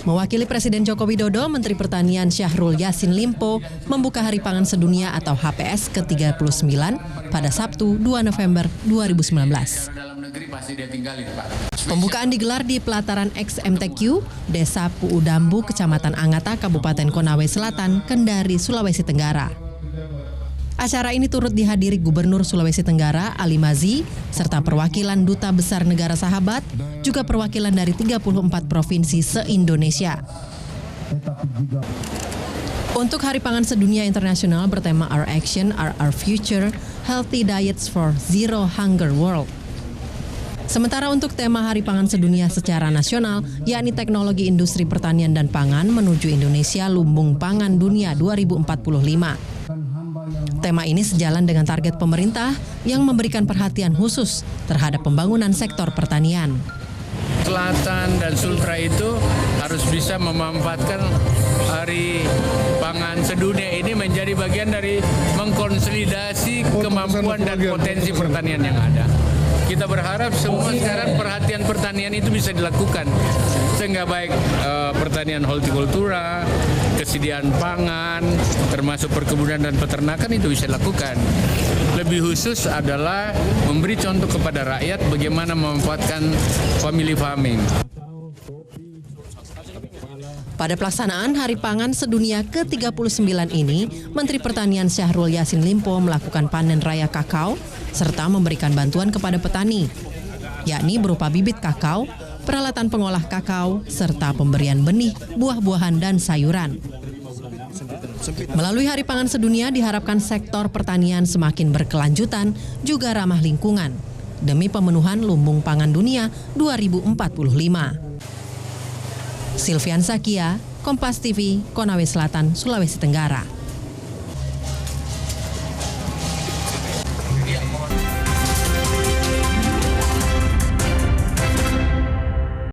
Mewakili Presiden Joko Widodo, Menteri Pertanian Syahrul Yassin Limpo membuka Hari Pangan Sedunia atau HPS ke-39 pada Sabtu 2 November 2019. Pembukaan digelar di pelataran XMTQ, Desa Puudambu, Kecamatan Angata, Kabupaten Konawe Selatan, Kendari, Sulawesi Tenggara. Acara ini turut dihadiri Gubernur Sulawesi Tenggara, Ali Mazi, serta perwakilan Duta Besar Negara Sahabat, juga perwakilan dari 34 provinsi se-Indonesia. Untuk Hari Pangan Sedunia Internasional bertema Our Action, Our Future, Healthy Diets for Zero Hunger World. Sementara untuk tema Hari Pangan Sedunia secara nasional, yakni Teknologi Industri Pertanian dan Pangan menuju Indonesia Lumbung Pangan Dunia 2045. Tema ini sejalan dengan target pemerintah yang memberikan perhatian khusus terhadap pembangunan sektor pertanian. Selatan dan Sultra itu harus bisa memanfaatkan Hari Pangan Sedunia ini menjadi bagian dari mengkonsolidasi kemampuan dan potensi pertanian yang ada. Kita berharap semua sekarang perhatian pertanian itu bisa dilakukan sehingga baik pertanian hortikultura, kesediaan pangan, termasuk perkebunan dan peternakan itu bisa dilakukan. Lebih khusus adalah memberi contoh kepada rakyat bagaimana memanfaatkan family farming. Pada pelaksanaan Hari Pangan Sedunia ke-39 ini, Menteri Pertanian Syahrul Yassin Limpo melakukan panen raya kakao serta memberikan bantuan kepada petani, yakni berupa bibit kakao, peralatan pengolah kakao, serta pemberian benih, buah-buahan, dan sayuran. Melalui Hari Pangan Sedunia diharapkan sektor pertanian semakin berkelanjutan juga ramah lingkungan demi pemenuhan lumbung pangan dunia 2045. Silvian Sakia, Kompas TV, Konawe Selatan, Sulawesi Tenggara.